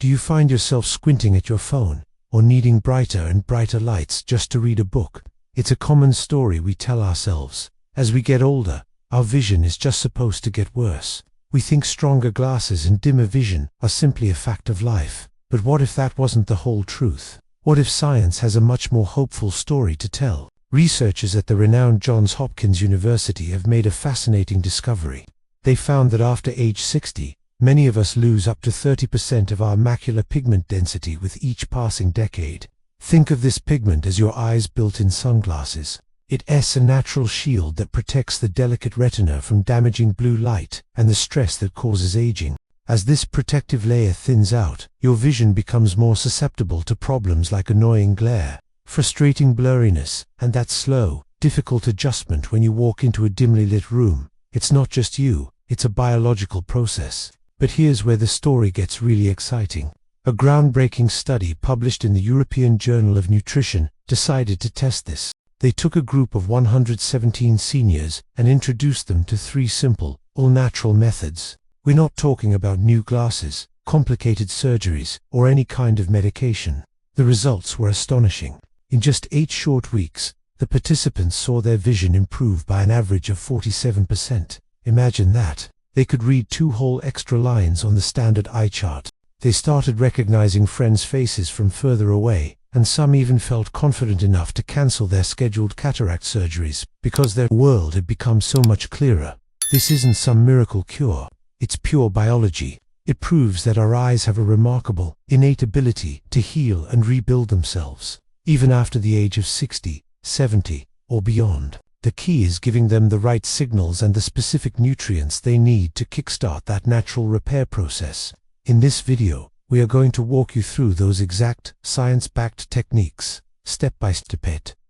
Do you find yourself squinting at your phone, or needing brighter and brighter lights just to read a book? It's a common story we tell ourselves. As we get older, our vision is just supposed to get worse. We think stronger glasses and dimmer vision are simply a fact of life. But what if that wasn't the whole truth? What if science has a much more hopeful story to tell? Researchers at the renowned Johns Hopkins University have made a fascinating discovery. They found that after age 60, many of us lose up to 30% of our macular pigment density with each passing decade. Think of this pigment as your eye's built-in sunglasses. It's a natural shield that protects the delicate retina from damaging blue light and the stress that causes aging. As this protective layer thins out, your vision becomes more susceptible to problems like annoying glare, frustrating blurriness, and that slow, difficult adjustment when you walk into a dimly lit room. It's not just you, it's a biological process. But here's where the story gets really exciting. A groundbreaking study published in the European Journal of Nutrition decided to test this. They took a group of 117 seniors and introduced them to 3 simple, all-natural methods. We're not talking about new glasses, complicated surgeries, or any kind of medication. The results were astonishing. In just 8 short weeks, the participants saw their vision improve by an average of 47%. Imagine that. They could read 2 whole extra lines on the standard eye chart. They started recognizing friends' faces from further away, and some even felt confident enough to cancel their scheduled cataract surgeries because their world had become so much clearer. This isn't some miracle cure. It's pure biology. It proves that our eyes have a remarkable, innate ability to heal and rebuild themselves, even after the age of 60, 70, or beyond. The key is giving them the right signals and the specific nutrients they need to kickstart that natural repair process. In this video, we are going to walk you through those exact, science-backed techniques, step by step.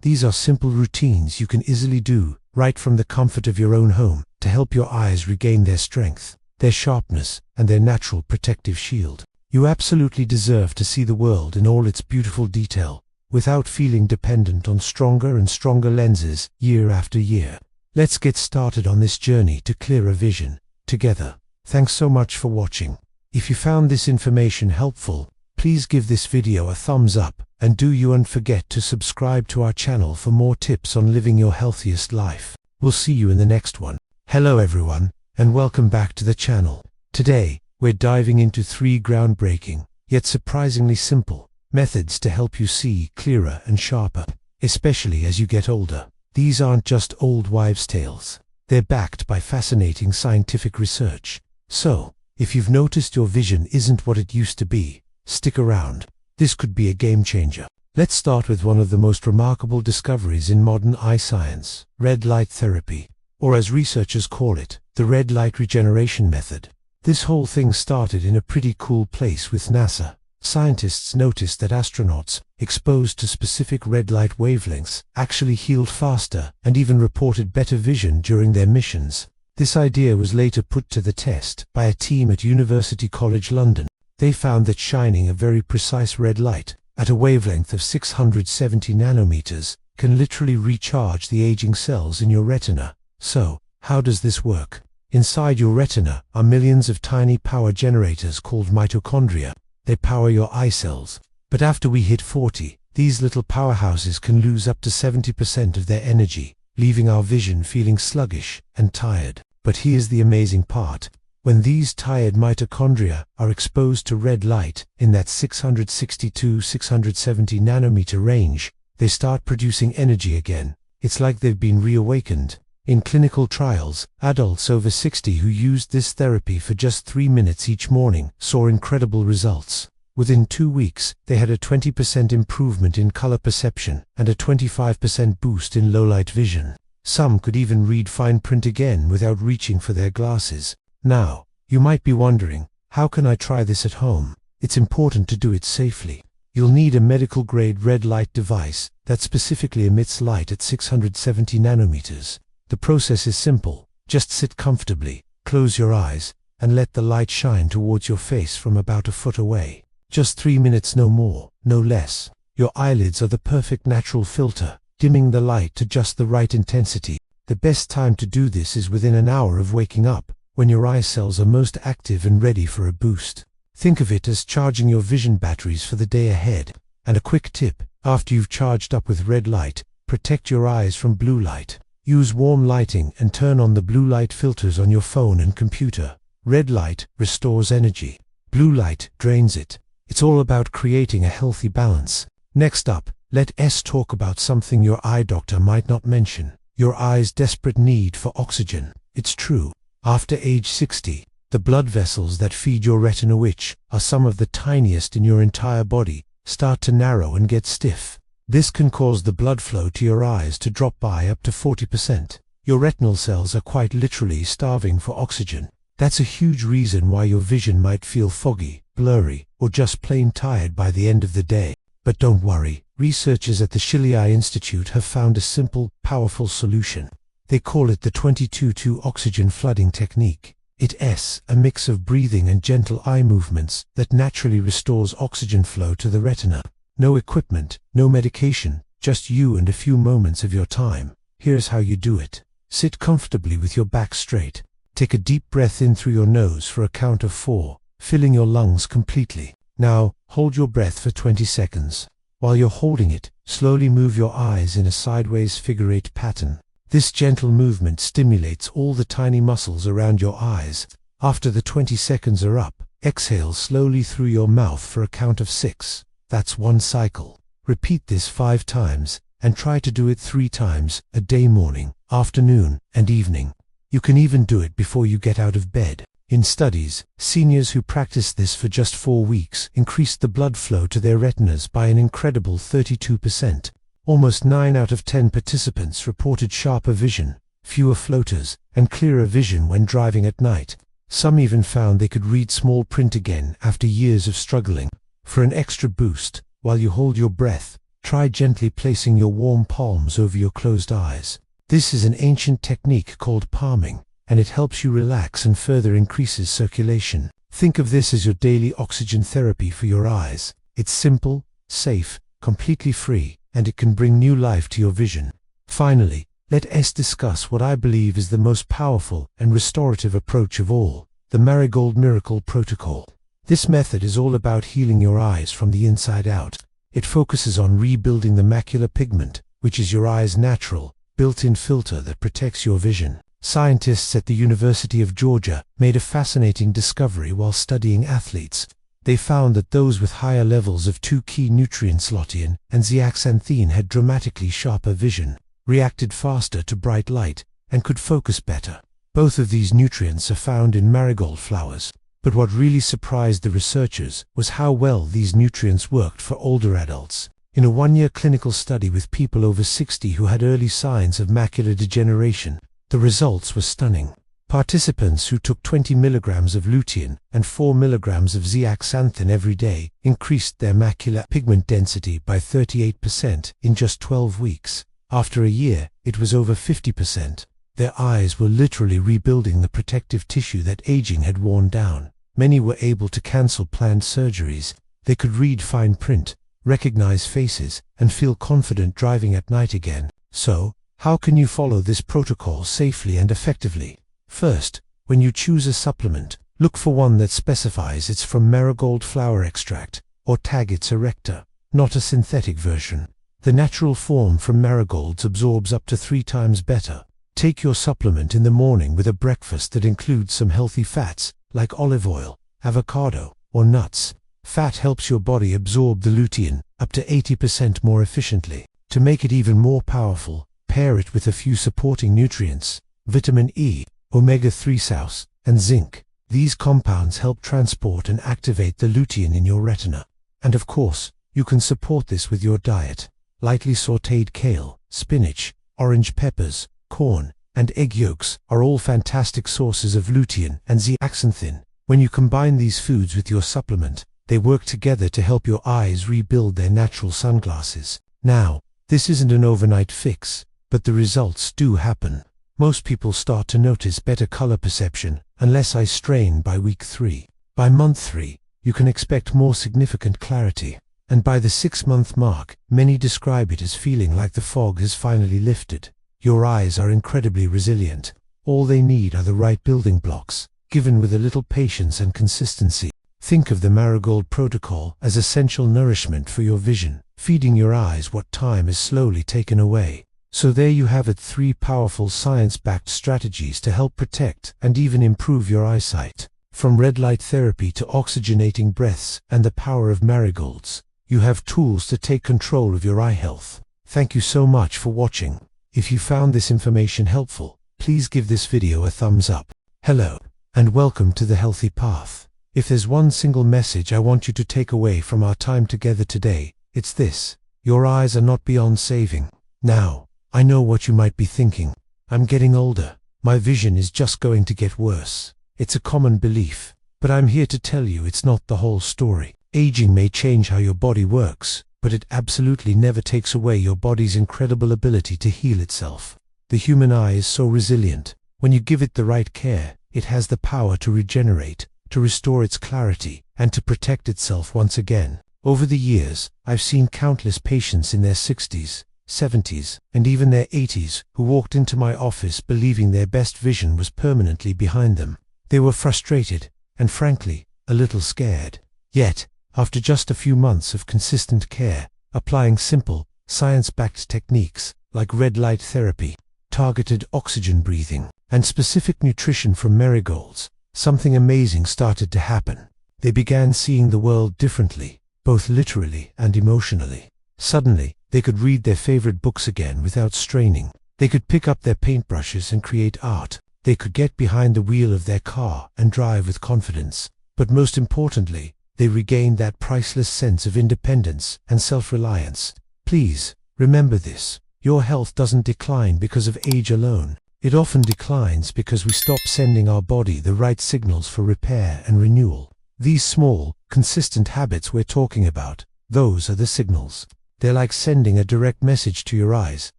These are simple routines you can easily do, right from the comfort of your own home, to help your eyes regain their strength, their sharpness, and their natural protective shield. You absolutely deserve to see the world in all its beautiful detail, without feeling dependent on stronger and stronger lenses year after year. Let's get started on this journey to clearer vision, together. Thanks so much for watching. If you found this information helpful, please give this video a thumbs up, and don't forget to subscribe to our channel for more tips on living your healthiest life. We'll see you in the next one. Hello everyone, and welcome back to the channel. Today, we're diving into 3 groundbreaking, yet surprisingly simple, methods to help you see clearer and sharper, especially as you get older. These aren't just old wives' tales. They're backed by fascinating scientific research. So, if you've noticed your vision isn't what it used to be, stick around. This could be a game changer. Let's start with one of the most remarkable discoveries in modern eye science, red light therapy, or as researchers call it, the red light regeneration method. This whole thing started in a pretty cool place with NASA. Scientists noticed that astronauts, exposed to specific red light wavelengths, actually healed faster and even reported better vision during their missions. This idea was later put to the test by a team at University College London. They found that shining a very precise red light, at a wavelength of 670 nanometers, can literally recharge the aging cells in your retina. So, how does this work? Inside your retina are millions of tiny power generators called mitochondria. They power your eye cells. But after we hit 40, these little powerhouses can lose up to 70% of their energy, leaving our vision feeling sluggish and tired. But here's the amazing part. When these tired mitochondria are exposed to red light in that 662-670 nanometer range, they start producing energy again. It's like they've been reawakened. In clinical trials, adults over 60 who used this therapy for just 3 minutes each morning saw incredible results. Within 2 weeks, they had a 20% improvement in color perception and a 25% boost in low-light vision. Some could even read fine print again without reaching for their glasses. Now, you might be wondering, how can I try this at home? It's important to do it safely. You'll need a medical-grade red light device that specifically emits light at 670 nanometers. The process is simple. Just sit comfortably, close your eyes, and let the light shine towards your face from about a foot away. Just 3 minutes, no more, no less. Your eyelids are the perfect natural filter, dimming the light to just the right intensity. The best time to do this is within an hour of waking up, when your eye cells are most active and ready for a boost. Think of it as charging your vision batteries for the day ahead. And a quick tip, after you've charged up with red light, protect your eyes from blue light. Use warm lighting and turn on the blue light filters on your phone and computer. Red light restores energy. Blue light drains it. It's all about creating a healthy balance. Next up, let's talk about something your eye doctor might not mention. Your eye's desperate need for oxygen. It's true. After age 60, the blood vessels that feed your retina, which are some of the tiniest in your entire body, start to narrow and get stiff. This can cause the blood flow to your eyes to drop by up to 40%. Your retinal cells are quite literally starving for oxygen. That's a huge reason why your vision might feel foggy, blurry, or just plain tired by the end of the day. But don't worry, researchers at the Shilley Eye Institute have found a simple, powerful solution. They call it the 22-2 oxygen flooding technique. It's a mix of breathing and gentle eye movements that naturally restores oxygen flow to the retina. No equipment, no medication, just you and a few moments of your time. Here's how you do it. Sit comfortably with your back straight. Take a deep breath in through your nose for a count of 4, filling your lungs completely. Now, hold your breath for 20 seconds. While you're holding it, slowly move your eyes in a sideways figure-8 pattern. This gentle movement stimulates all the tiny muscles around your eyes. After the 20 seconds are up, exhale slowly through your mouth for a count of 6. That's 1 cycle. Repeat this 5 times, and try to do it 3 times a day, morning, afternoon, and evening. You can even do it before you get out of bed. In studies, seniors who practiced this for just 4 weeks increased the blood flow to their retinas by an incredible 32%. Almost 9 out of 10 participants reported sharper vision, fewer floaters, and clearer vision when driving at night. Some even found they could read small print again after years of struggling. For an extra boost, while you hold your breath, try gently placing your warm palms over your closed eyes. This is an ancient technique called palming, and it helps you relax and further increases circulation. Think of this as your daily oxygen therapy for your eyes. It's simple, safe, completely free, and it can bring new life to your vision. Finally, let's discuss what I believe is the most powerful and restorative approach of all, the Marigold Miracle Protocol. This method is all about healing your eyes from the inside out. It focuses on rebuilding the macular pigment, which is your eye's natural, built-in filter that protects your vision. Scientists at the University of Georgia made a fascinating discovery while studying athletes. They found that those with higher levels of 2 key nutrients, lutein and zeaxanthin, had dramatically sharper vision, reacted faster to bright light, and could focus better. Both of these nutrients are found in marigold flowers. But what really surprised the researchers was how well these nutrients worked for older adults. In a 1-year clinical study with people over 60 who had early signs of macular degeneration, the results were stunning. Participants who took 20 milligrams of lutein and 4 milligrams of zeaxanthin every day increased their macular pigment density by 38% in just 12 weeks. After a year, it was over 50%. Their eyes were literally rebuilding the protective tissue that aging had worn down. Many were able to cancel planned surgeries. They could read fine print, recognize faces, and feel confident driving at night again. So, how can you follow this protocol safely and effectively? First, when you choose a supplement, look for one that specifies it's from marigold flower extract, or tag it's a rector, not a synthetic version. The natural form from marigolds absorbs up to 3 times better. Take your supplement in the morning with a breakfast that includes some healthy fats, like olive oil, avocado, or nuts. Fat helps your body absorb the lutein up to 80% more efficiently. To make it even more powerful, pair it with a few supporting nutrients: vitamin E, omega-3 sauce, and zinc. These compounds help transport and activate the lutein in your retina. And of course, you can support this with your diet. Lightly sautéed kale, spinach, orange peppers, corn, and egg yolks are all fantastic sources of lutein and zeaxanthin. When you combine these foods with your supplement, they work together to help your eyes rebuild their natural sunglasses. Now, this isn't an overnight fix, but the results do happen. Most people start to notice better color perception and less eye strain by week 3. By month 3, you can expect more significant clarity. And by the 6-month mark, many describe it as feeling like the fog has finally lifted. Your eyes are incredibly resilient. All they need are the right building blocks, given with a little patience and consistency. Think of the Marigold Protocol as essential nourishment for your vision, feeding your eyes what time is slowly taken away. So there you have it, 3 powerful science-backed strategies to help protect and even improve your eyesight. From red light therapy to oxygenating breaths and the power of marigolds, you have tools to take control of your eye health. Thank you so much for watching. If you found this information helpful, please give this video a thumbs up. Hello, and welcome to the Healthy Path. If there's one single message I want you to take away from our time together today, it's this: your eyes are not beyond saving. Now, I know what you might be thinking. I'm getting older. My vision is just going to get worse. It's a common belief, but I'm here to tell you it's not the whole story. Aging may change how your body works, but it absolutely never takes away your body's incredible ability to heal itself. The human eye is so resilient. When you give it the right care, it has the power to regenerate, to restore its clarity, and to protect itself once again. Over the years, I've seen countless patients in their 60s, 70s, and even their 80s who walked into my office believing their best vision was permanently behind them. They were frustrated, and frankly, a little scared. Yet, after just a few months of consistent care, applying simple, science-backed techniques like red light therapy, targeted oxygen breathing, and specific nutrition from marigolds, something amazing started to happen. They began seeing the world differently, both literally and emotionally. Suddenly, they could read their favorite books again without straining. They could pick up their paintbrushes and create art. They could get behind the wheel of their car and drive with confidence. But most importantly, they regained that priceless sense of independence and self-reliance. Please, remember this: your health doesn't decline because of age alone. It often declines because we stop sending our body the right signals for repair and renewal. These small, consistent habits we're talking about, those are the signals. They're like sending a direct message to your eyes,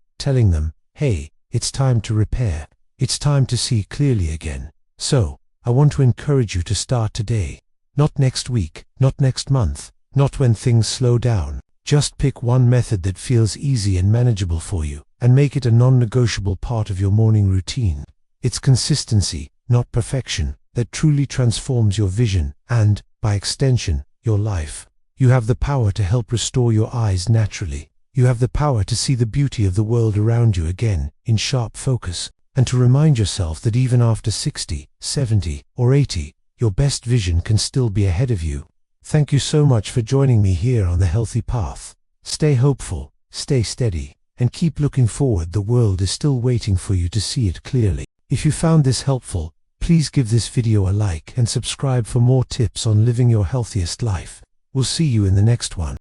telling them, hey, it's time to repair. It's time to see clearly again. So, I want to encourage you to start today. Not next week, not next month, not when things slow down. Just pick one method that feels easy and manageable for you, and make it a non-negotiable part of your morning routine. It's consistency, not perfection, that truly transforms your vision and, by extension, your life. You have the power to help restore your eyes naturally. You have the power to see the beauty of the world around you again, in sharp focus, and to remind yourself that even after 60, 70, or 80, your best vision can still be ahead of you. Thank you so much for joining me here on the Healthy Path. Stay hopeful, stay steady, and keep looking forward. The world is still waiting for you to see it clearly. If you found this helpful, please give this video a like and subscribe for more tips on living your healthiest life. We'll see you in the next one.